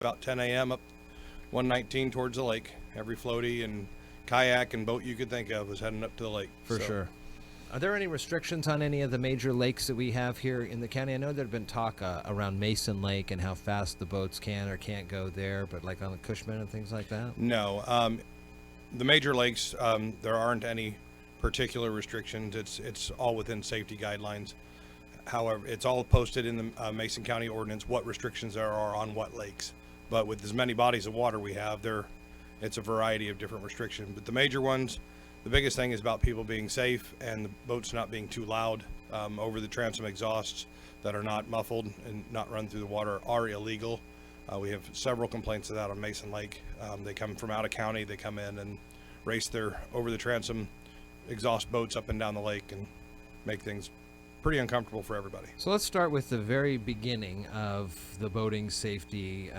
about 10 a.m. up 119 towards the lake. Every floaty and kayak and boat you could think of was heading up to the lake. For sure. Are there any restrictions on any of the major lakes that we have here in the county? I know there have been talk around Mason Lake and how fast the boats can or can't go there, but like on the Cushman and things like that? No. The major lakes, there aren't any particular restrictions. It's all within safety guidelines. However, it's all posted in the Mason County ordinance what restrictions there are on what lakes. But with as many bodies of water we have, it's a variety of different restrictions. But the major ones, the biggest thing is about people being safe and the boats not being too loud. Over the transom exhausts that are not muffled and not run through the water are illegal. We have several complaints of that on Mason Lake. They come from out of county. They come in and race their over the transom exhaust boats up and down the lake and make things pretty uncomfortable for everybody. So let's start with the very beginning of the boating safety.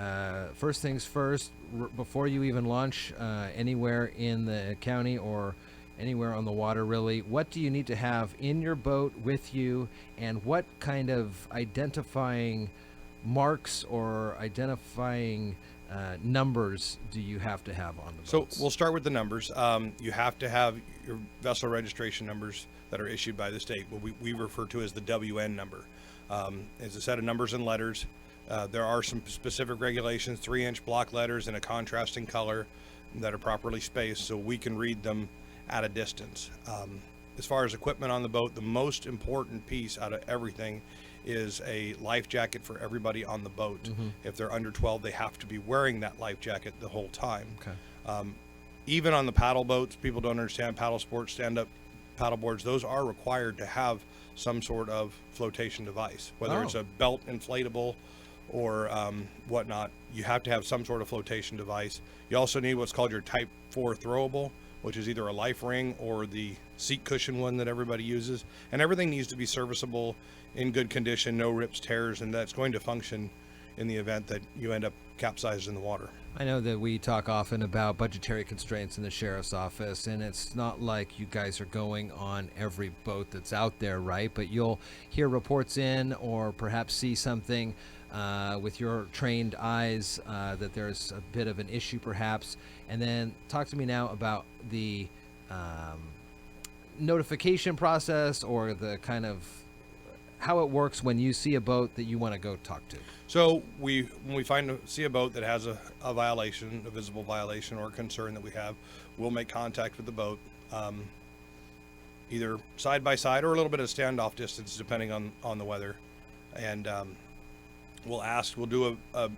First things first, before you even launch anywhere in the county or anywhere on the water really, what do you need to have in your boat with you, and what kind of identifying marks or identifying numbers do you have to have on the boats? So we'll start with the numbers. You have to have your vessel registration numbers that are issued by the state, what we refer to as the WN number. It's a set of numbers and letters. There are some specific regulations, 3-inch block letters in a contrasting color that are properly spaced so we can read them at a distance. As far as equipment on the boat, the most important piece out of everything is a life jacket for everybody on the boat. Mm-hmm. If they're under 12, they have to be wearing that life jacket the whole time. Okay. Even on the paddle boats, people don't understand paddle sports, stand-up paddle boards, those are required to have some sort of flotation device, whether it's a belt inflatable or whatnot. You have to have some sort of flotation device. You also need what's called your Type 4 throwable, which is either a life ring or the seat cushion one that everybody uses. And everything needs to be serviceable, in good condition, no rips, tears, and that's going to function in the event that you end up capsized in the water. I know that we talk often about budgetary constraints in the sheriff's office, and it's not like you guys are going on every boat that's out there, right? But you'll hear reports in or perhaps see something with your trained eyes that there's a bit of an issue perhaps. And then talk to me now about the notification process or the kind of how it works when you see a boat that you want to go talk to. So when we see a boat that has a violation, a visible violation or a concern that we have, we'll make contact with the boat, either side by side or a little bit of standoff distance depending on the weather. And we'll do a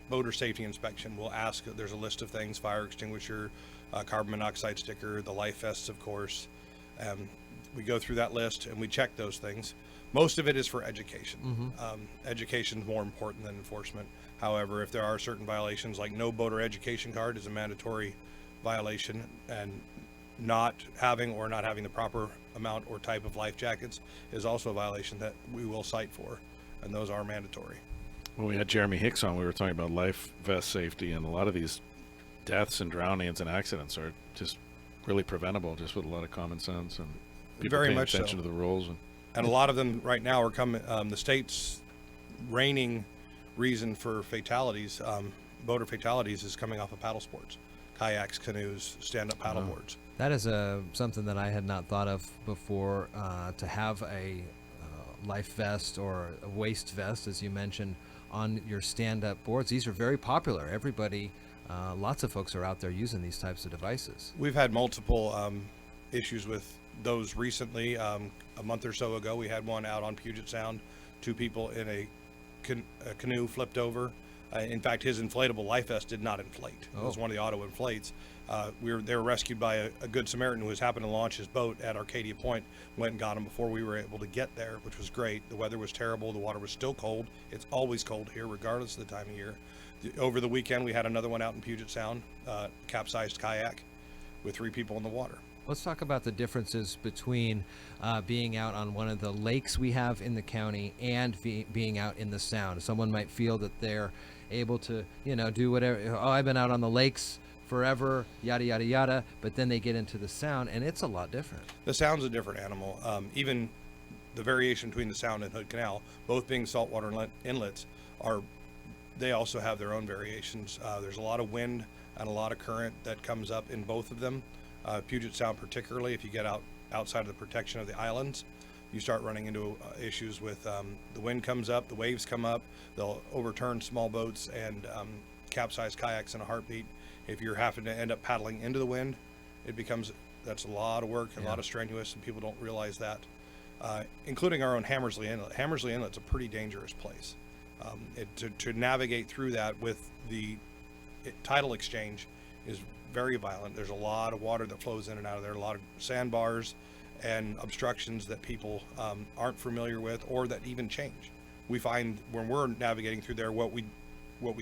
boater safety inspection. We'll ask, there's a list of things, fire extinguisher, carbon monoxide sticker, the life vests, of course. We go through that list and we check those things. Most of it is for education. Mm-hmm. Education is more important than enforcement. However, if there are certain violations, like no boater education card is a mandatory violation, and not having the proper amount or type of life jackets is also a violation that we will cite for, and those are mandatory. When we had Jeremy Hicks on, we were talking about life vest safety, and a lot of these deaths and drownings and accidents are just really preventable just with a lot of common sense and people Very paying much attention so. to the rules. And a lot of them right now are coming, the state's reigning reason for fatalities, boater fatalities, is coming off of paddle sports, kayaks, canoes, stand-up paddle boards. That is something that I had not thought of before, to have a life vest or a waist vest, as you mentioned, on your stand-up boards. These are very popular. Everybody, lots of folks are out there using these types of devices. We've had multiple issues with those recently. A month or so ago, we had one out on Puget Sound. 2 people in a canoe flipped over. In fact, his inflatable life vest did not inflate. It was one of the auto inflates. They were rescued by a good Samaritan who was happening to launch his boat at Arcadia Point. Went and got him before we were able to get there, which was great. The weather was terrible. The water was still cold. It's always cold here, regardless of the time of year. Over the weekend, we had another one out in Puget Sound, capsized kayak with 3 people in the water. Let's talk about the differences between being out on one of the lakes we have in the county and being out in the Sound. Someone might feel that they're able to, do whatever. Oh, I've been out on the lakes forever, yada, yada, yada. But then they get into the Sound, and it's a lot different. The Sound's a different animal. Even the variation between the Sound and Hood Canal, both being saltwater inlets, are they also have their own variations. There's a lot of wind and a lot of current that comes up in both of them. Puget Sound particularly, if you get outside of the protection of the islands, you start running into issues with the wind comes up, the waves come up, they'll overturn small boats and capsize kayaks in a heartbeat. If you're having to end up paddling into the wind, that's a lot of work, and a lot of strenuous, and people don't realize that. Including our own Hammersley Inlet. Hammersley Inlet's a pretty dangerous place. To navigate through that with the tidal exchange is very violent. There's a lot of water that flows in and out of there, a lot of sandbars and obstructions that people aren't familiar with or that even change. We find when we're navigating through there, what we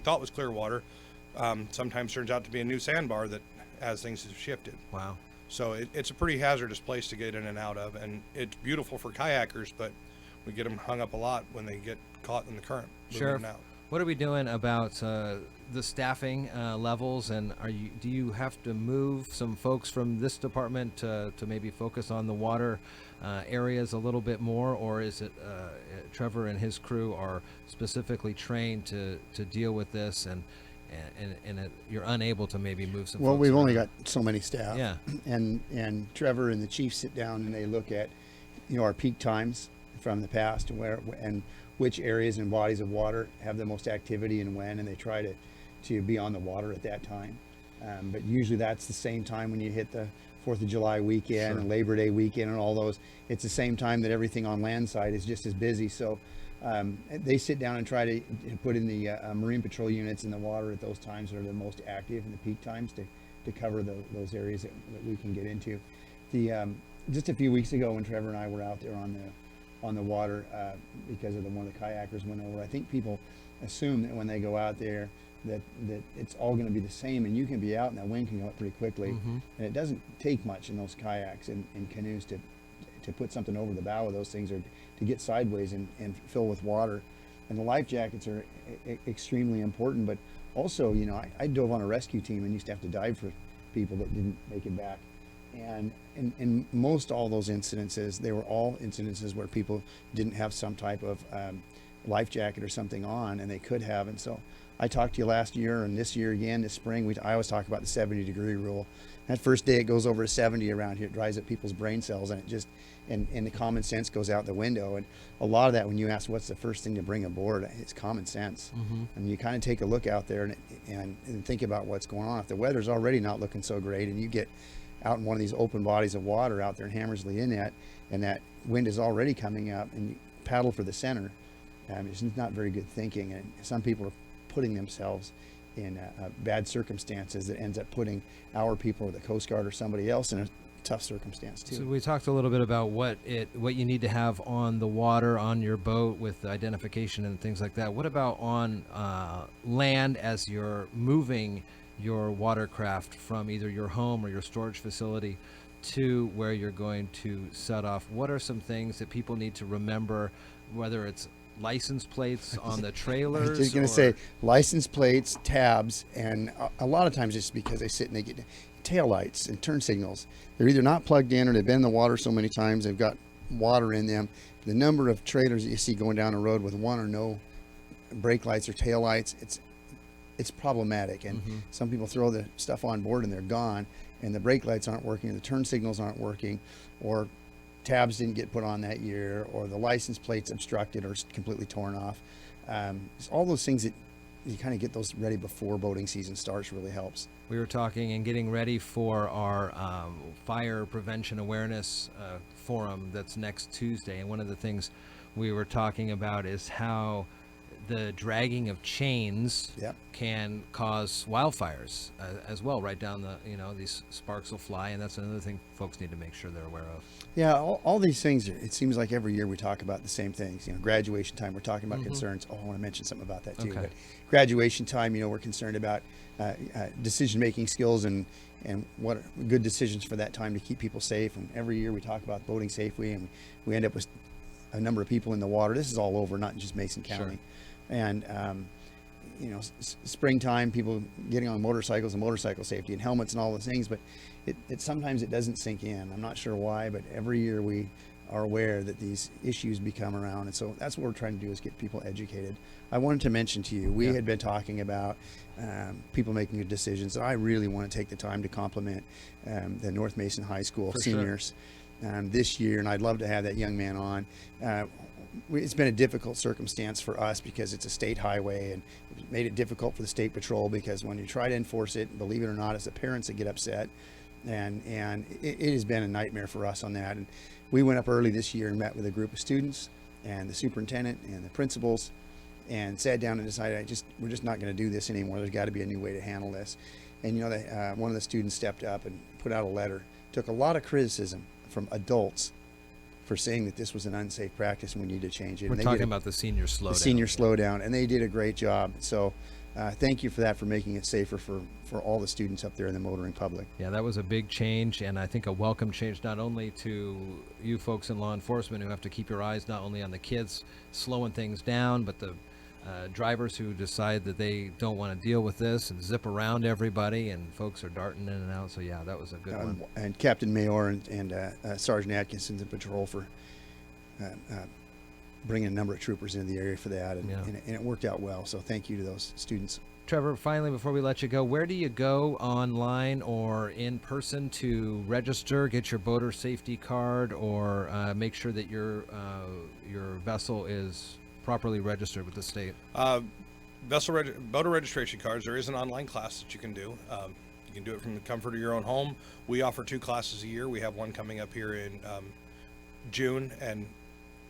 thought was clear water sometimes turns out to be a new sandbar that as things have shifted. Wow. So it's a pretty hazardous place to get in and out of, and it's beautiful for kayakers, but we get them hung up a lot when they get caught in the current. Sheriff, moving out. what are we doing about the staffing levels, and do you have to move some folks from this department to maybe focus on the water areas a little bit more, or is it Trevor and his crew are specifically trained to deal with this, and you're unable to maybe move some Well, folks we've only around? got so many staff. Yeah. And Trevor and the chief sit down and they look at, our peak times from the past and which areas and bodies of water have the most activity and when, and they try to be on the water at that time. But usually that's the same time when you hit the 4th of July weekend and Labor Day weekend and all those. It's the same time that everything on land side is just as busy. So they sit down and try to put in the Marine Patrol units in the water at those times that are the most active in the peak times to cover those areas that we can get into. Just a few weeks ago when Trevor and I were out there on the water because of one of the kayakers went over, I think people assume that when they go out there that it's all going to be the same, and you can be out and that wind can go up pretty quickly. Mm-hmm. And it doesn't take much in those kayaks and canoes to put something over the bow of those things or to get sideways and fill with water. And the life jackets are extremely important, but also, I dove on a rescue team and used to have to dive for people that didn't make it back. And in most all those incidences, they were all incidences where people didn't have some type of life jacket or something on, and they could have. And so I talked to you last year and this year again, this spring, I always talk about the 70-degree rule. That first day it goes over to 70 around here, it dries up people's brain cells, and it just, and the common sense goes out the window. And a lot of that, when you ask what's the first thing to bring aboard, it's common sense. Mm-hmm. And you kind of take a look out there and think about what's going on. If the weather's already not looking so great and you get out in one of these open bodies of water out there in Hammersley Inlet, and that wind is already coming up, and you paddle for the center, it's not very good thinking. And some people are putting themselves in bad circumstances that ends up putting our people or the Coast Guard or somebody else in a tough circumstance too. So we talked a little bit about what you need to have on the water on your boat with identification and things like that. What about on land as you're moving your watercraft from either your home or your storage facility to where you're going to set off? What are some things that people need to remember, whether it's license plates on the trailers? I was just going to say license plates, tabs, and a lot of times it's because they sit and they get tail lights and turn signals. They're either not plugged in or they've been in the water so many times they've got water in them. The number of trailers that you see going down the road with one or no brake lights or tail lights, it's problematic. And some people throw the stuff on board and they're gone, and the brake lights aren't working, or the turn signals aren't working, or tabs didn't get put on that year, or the license plate's obstructed or completely torn off. It's all those things that you kind of get those ready before boating season starts really helps. We were talking and getting ready for our fire prevention awareness forum that's next Tuesday, and one of the things we were talking about is how the dragging of chains can cause wildfires as well, right down the, these sparks will fly, and that's another thing folks need to make sure they're aware of. Yeah, all these things, it seems like every year we talk about the same things. Graduation time, we're talking about concerns. Oh, I want to mention something about that too. Okay. But graduation time, we're concerned about decision-making skills and what are good decisions for that time to keep people safe. And every year we talk about boating safely, and we end up with a number of people in the water. This is all over, not just Mason County. Sure. And springtime, people getting on motorcycles and motorcycle safety and helmets and all those things, but it sometimes it doesn't sink in. I'm not sure why, but every year we are aware that these issues become around. And so that's what we're trying to do, is get people educated. I wanted to mention to you, we had been talking about people making good decisions. I really want to take the time to compliment the North Mason High School For sure. seniors this year, and I'd love to have that young man on. It's been a difficult circumstance for us because it's a state highway, and it made it difficult for the state patrol, because when you try to enforce it, believe it or not, it's the parents that get upset, and it has been a nightmare for us on that. And we went up early this year and met with a group of students and the superintendent and the principals, and sat down and decided we're just not going to do this anymore. There's got to be a new way to handle this. And you know, one of the students stepped up and put out a letter. Took a lot of criticism from adults for saying that this was an unsafe practice and we need to change it. We're And they talking did about the senior slowdown. the senior slowdown, and they did a great job. So thank you for that, for making it safer for all the students up there in the motoring public. Yeah, that was a big change, and I think a welcome change, not only to you folks in law enforcement who have to keep your eyes not only on the kids slowing things down, but the drivers who decide that they don't want to deal with this and zip around everybody, and folks are darting in and out. So yeah, that was a good one. And Captain Mayor and Sergeant Atkinson's in patrol for bringing a number of troopers into the area for that, and, Yeah. and it worked out well. So thank you to those students. Trevor, finally, before we let you go, where do you go online or in person to register, get your boater safety card, or make sure that your vessel is properly registered with the state? Boater registration cards. There is an online class that you can do. You can do it from the comfort of your own home. We offer 2 classes a year. We have one coming up here in June, and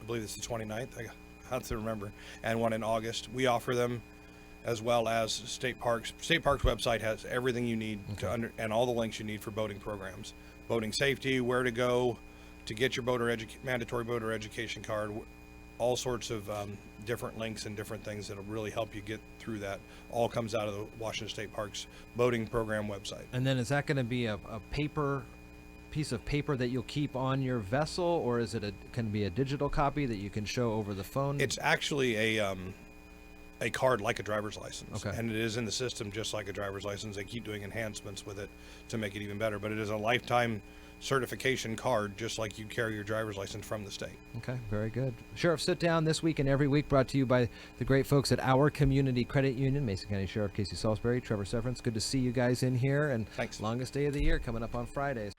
I believe it's the 29th. I have to remember. And one in August. We offer them, as well as State Parks. State Parks website has everything you need and all the links you need for boating programs, boating safety, where to go to get your mandatory boater education card. All sorts of different links and different things that'll really help you get through that. All comes out of the Washington State Parks boating program website. And then is that going to be a piece of paper that you'll keep on your vessel, or is it can be a digital copy that you can show over the phone? It's actually a card like a driver's license. Okay. And it is in the system just like a driver's license. They keep doing enhancements with it to make it even better, but it is a lifetime certification card, just like you carry your driver's license from the state. Okay, very good. Sheriff Sit Down this week and every week, brought to you by the great folks at Our Community Credit Union. Mason County Sheriff Casey Salisbury, Trevor Severance. Good to see you guys in here, and Thanks. longest day of the year coming up on Fridays.